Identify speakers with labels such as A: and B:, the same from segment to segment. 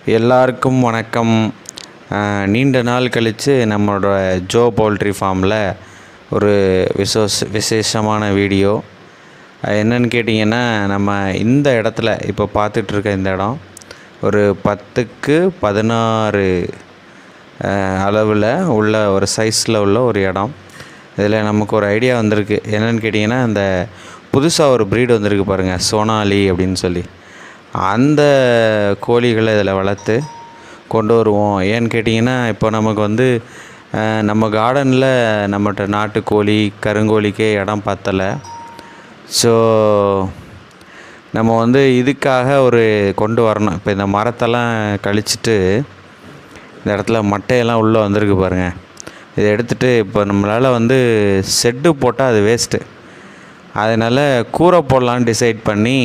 A: எல்லாருக்கும் வணக்கம். நீண்ட நாள் கழித்து நம்மளோட ஜோ பவுல்ட்ரி ஃபார்மில் ஒரு விசேஷமான வீடியோ. என்னன்னு கேட்டிங்கன்னா, நம்ம இந்த இடத்துல இப்போ பார்த்துட்ருக்க இந்த இடம் ஒரு 10க்கு 16 அளவில் உள்ள ஒரு சைஸில் உள்ள ஒரு இடம். இதில் நமக்கு ஒரு ஐடியா வந்திருக்கு. என்னென்னு கேட்டிங்கன்னா, அந்த புதுசாக ஒரு ப்ரீடு வந்திருக்கு பாருங்கள், சோனாலி அப்படின்னு சொல்லி. அந்த கோழிகளை இதில் வளர்த்து கொண்டு வருவோம். ஏன்னு கேட்டிங்கன்னா, இப்போ நமக்கு வந்து நம்ம கார்டனில் நம்மகிட்ட நாட்டுக்கோழி கருங்கோழிக்கே இடம் பத்தலை. ஸோ நம்ம வந்து இதுக்காக ஒரு கொண்டு வரணும். இப்போ இந்த மரத்தெல்லாம் கழிச்சிட்டு இந்த இடத்துல மட்டையெல்லாம் உள்ளே வந்திருக்கு பாருங்கள். இதை எடுத்துகிட்டு இப்போ நம்மளால் வந்து செட்டு போட்டால் அது வேஸ்ட்டு. அதனால் கூரை போடலான்னு டிசைட் பண்ணி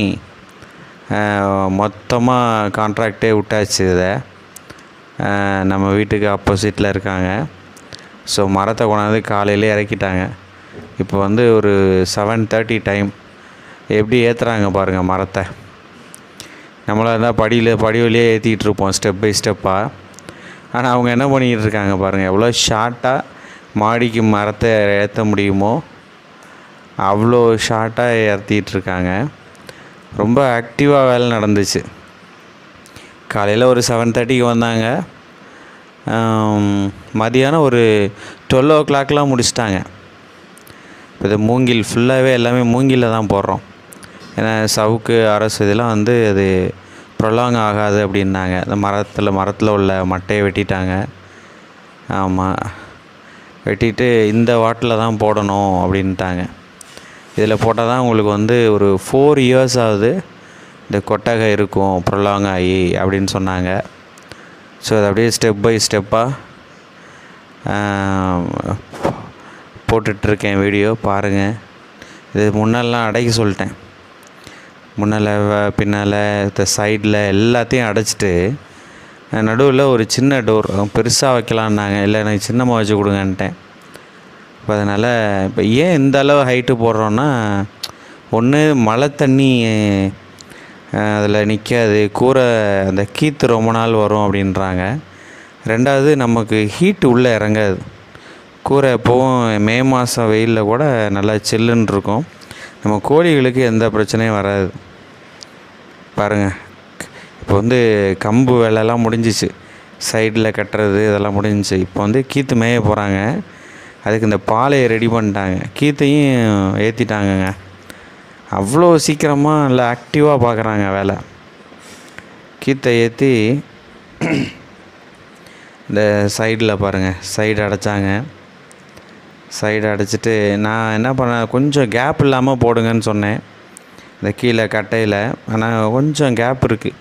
A: மொத்தமாக கான்ட்ராக்டே விட்டாச்சு. இதை நம்ம வீட்டுக்கு ஆப்போசிட்டில் இருக்காங்க. ஸோ மரத்தை கொண்டாந்து காலையிலே இறக்கிட்டாங்க. இப்போ வந்து ஒரு 7:30 டைம். எப்படி ஏற்றுறாங்க பாருங்கள் மரத்தை. நம்மளாக இருந்தால் படி வழியே ஏற்றிக்கிட்டு இருப்போம் ஸ்டெப் பை ஸ்டெப்பாக. ஆனால் அவங்க என்ன பண்ணிக்கிட்டு இருக்காங்க பாருங்கள், எவ்வளோ ஷார்ட்டாக மாடிக்கு மரத்தை ஏற்ற முடியுமோ அவ்வளோ ஷார்ட்டாக ஏற்றிக்கிட்டு இருக்காங்க. ரொம்ப ஆக்டிவாக வேலை நடந்துச்சு. காலையில் ஒரு 7:30க்கு வந்தாங்க. மதியானம் ஒரு 12 o'clockலாம் முடிச்சிட்டாங்க. இப்போ இது மூங்கில் ஃபுல்லாகவே எல்லாமே மூங்கிலில் தான் போடுறோம். ஏன்னா சவுக்கு அரசு இதெல்லாம் வந்து அது ப்ரொலாங் ஆகாது அப்படின்னாங்க. அந்த மரத்தில் உள்ள மட்டையை வெட்டிட்டாங்க. ஆமாம், வெட்டிட்டு இந்த வாட்டில் தான் போடணும் அப்படின்ட்டாங்க. இதில் போட்டால் தான் உங்களுக்கு வந்து ஒரு 4 years ஆகுது இந்த கொட்டகை இருக்கும் ப்ரொலாங் ஆகி அப்படின்னு சொன்னாங்க. ஸோ அது அப்படியே ஸ்டெப் பை ஸ்டெப்பாக போட்டுட்ருக்கேன் வீடியோ பாருங்கள். இது முன்னெல்லாம் அடைக்க சொல்லிட்டேன். முன்னால் பின்னால் இந்த சைடில் எல்லாத்தையும் அடைச்சிட்டு நடுவில் ஒரு சின்ன டோர் பெருசாக வைக்கலான்னாங்க. இல்லை எனக்கு சின்னமாக வச்சு கொடுங்கன்ட்டேன். இப்போ அதனால் இப்போ ஏன் இந்த அளவு ஹைட்டு போடுறோன்னா, ஒன்று மழை தண்ணி அதில் நிற்காது, கூரை அந்த கீற்று ரொம்ப நாள் வரும் அப்படின்றாங்க. ரெண்டாவது நமக்கு ஹீட்டு உள்ளே இறங்காது. கூரை எப்போவும் மே மாதம் வெயிலில் கூட நல்லா சில்லுன்னு இருக்கும். நம்ம கோழிகளுக்கு எந்த பிரச்சனையும் வராது. பாருங்கள், இப்போ வந்து கம்பு வேலைலாம் முடிஞ்சிச்சு, சைடில் கட்டுறது இதெல்லாம் முடிஞ்சிச்சு. இப்போ வந்து கீற்று மேய போகிறாங்க. அதுக்கு இந்த பாலையை ரெடி பண்ணிட்டாங்க, கீற்றையும் ஏற்றிட்டாங்கங்க. அவ்வளோ சீக்கிரமாக நல்லா ஆக்டிவாக பார்க்குறாங்க வேலை. கீற்றை ஏற்றி இந்த சைடில் பாருங்கள், சைடு அடைச்சாங்க. சைடு அடைச்சிட்டு நான் என்ன பண்ணேன், கொஞ்சம் கேப் இல்லாமல் போடுங்கன்னு சொன்னேன் இந்த கீழே கட்டையில். ஆனால் கொஞ்சம் கேப் இருக்குது,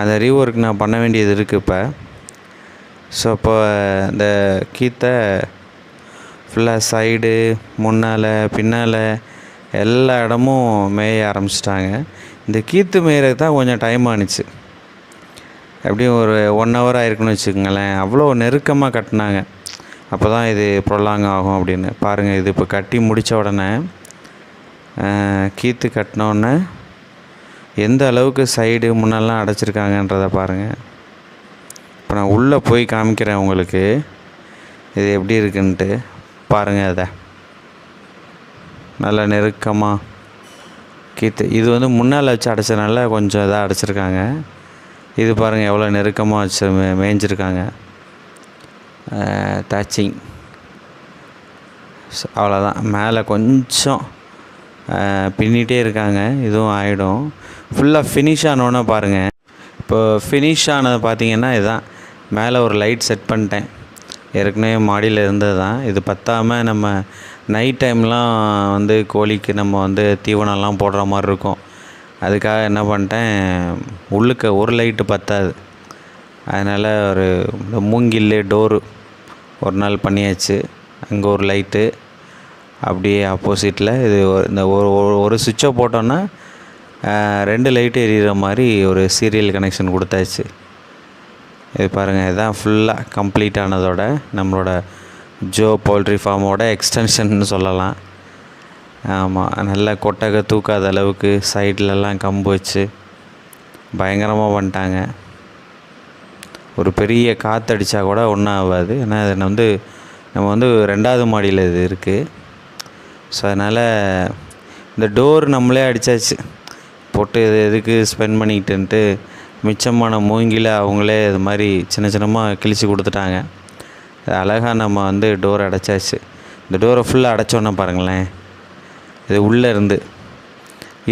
A: அந்த ரீஒர்க் நான் பண்ண வேண்டியது இருக்குது இப்போ. ஸோ இப்போ இந்த கீற்றை ஃபுல்லாக சைடு முன்னால் பின்னால் எல்லா இடமும் மேய ஆரம்பிச்சிட்டாங்க. இந்த கீற்று மேயறதுக்கு தான் கொஞ்சம் டைம் ஆணுச்சு. எப்படியும் ஒரு 1 hour ஆயிருக்குன்னு வச்சுக்கோங்களேன். அவ்வளோ நெருக்கமாக கட்டினாங்க. அப்போ தான் இது ப்ரொலாங் ஆகும் அப்படின்னு. பாருங்கள், இது இப்போ கட்டி முடித்த உடனே கீற்று கட்டினோடனே எந்த அளவுக்கு சைடு முன்னெல்லாம் அடைச்சிருக்காங்கன்றதை பாருங்கள். இப்போ நான் உள்ளே போய் காமிக்கிறேன் உங்களுக்கு இது எப்படி இருக்குன்ட்டு. பாருங்கள், அதை நல்லா நெருக்கமாக கீற்று. இது வந்து முன்னால் வச்சு அடைச்சதுனால கொஞ்சம் இதாக அடைச்சிருக்காங்க. இது பாருங்கள் எவ்வளோ நெருக்கமாக வச்சு மேய்ஞ்சிருக்காங்க. தாச்சிங் அவ்வளோதான். மேலே கொஞ்சம் பின்னிகிட்டே இருக்காங்க. இதுவும் ஆகிடும். ஃபுல்லாக ஃபினிஷ் ஆனோன்னே பாருங்கள். இப்போ ஃபினிஷ் ஆனது பார்த்திங்கன்னா இதுதான். மேலே ஒரு லைட் செட் பண்ணிட்டேன். ஏற்கனவே மாடியில் இருந்தது தான். இது பத்தாமல் நம்ம நைட் டைம்லாம் வந்து கோழிக்கு நம்ம வந்து தீவனம்லாம் போடுற மாதிரி இருக்கும். அதுக்காக என்ன பண்ணிட்டேன், உள்ளுக்க ஒரு லைட்டு பத்தாது. அதனால் ஒரு இந்த மூங்கில் டோரு ஒரு நாள் பண்ணியாச்சு. அங்கே ஒரு லைட்டு, அப்படியே ஆப்போசிட்டில் இது இந்த ஒரு சுவிட்சை போட்டோன்னா 2 லைட்டு எரியிற மாதிரி ஒரு சீரியல் கனெக்ஷன் கொடுத்தாச்சு. இது பாருங்கள், இதுதான் ஃபுல்லாக கம்ப்ளீட் ஆனதோட நம்மளோட ஜோ பவுல்ட்ரி ஃபார்மோட எக்ஸ்டென்ஷன்னு சொல்லலாம். ஆமாம், நல்லா கொட்டகை தூக்காத அளவுக்கு சைட்லலாம் கம்பு வச்சு பயங்கரமாக பண்ணிட்டாங்க. ஒரு பெரிய காற்றடிச்சா கூட ஒன்றும் ஆகாது. ஏன்னா அது நம்ம வந்து 2வது மாடியில் இது இருக்குது. ஸோ அதனால் இந்த டோர் நம்மளே அடித்தாச்சு, போட்டு இது எதுக்கு ஸ்பெண்ட் பண்ணிக்கிட்டுன்ட்டு மிச்சமான மூங்கில அவங்களே இது மாதிரி சின்ன சின்னமாக கிழிச்சு கொடுத்துட்டாங்க. அழகாக நம்ம வந்து டோர் அடைச்சாச்சு. இந்த டோரை ஃபுல்லாக அடைச்சோன்னா பாருங்களேன், இது உள்ளே இருந்து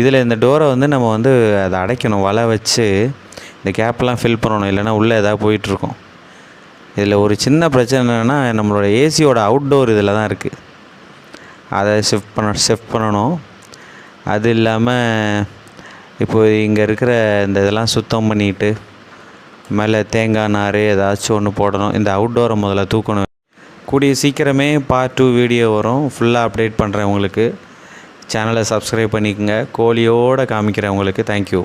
A: இதில் இந்த டோரை வந்து நம்ம வந்து அதை அடைக்கணும், வலை வச்சு இந்த கேப்லாம் ஃபில் பண்ணணும், இல்லைன்னா உள்ளே எதாவது போயிட்டுருக்கோம். இதில் ஒரு சின்ன பிரச்சனை என்னென்னா, நம்மளோட ஏசியோட அவுட்டோர் இதில் தான் இருக்குது. அதை ஷிஃப்ட் பண்ணணும். அது இல்லாமல் இப்போது இங்கே இருக்கிற இந்த இதெல்லாம் சுத்தம் பண்ணிட்டு மேலே தேங்காய் நார் ஏதாச்சும் ஒன்று போடணும். இந்த அவுட்டோரை முதல்ல தூக்கணும். கூடிய சீக்கிரமே பார்ட் 2 வீடியோ வரும், ஃபுல்லாக அப்டேட் பண்ணுறேன் உங்களுக்கு. சேனலை சப்ஸ்கிரைப் பண்ணிக்கோங்க. கோழியோடு காமிக்கிறேன் உங்களுக்கு. தேங்க்யூ.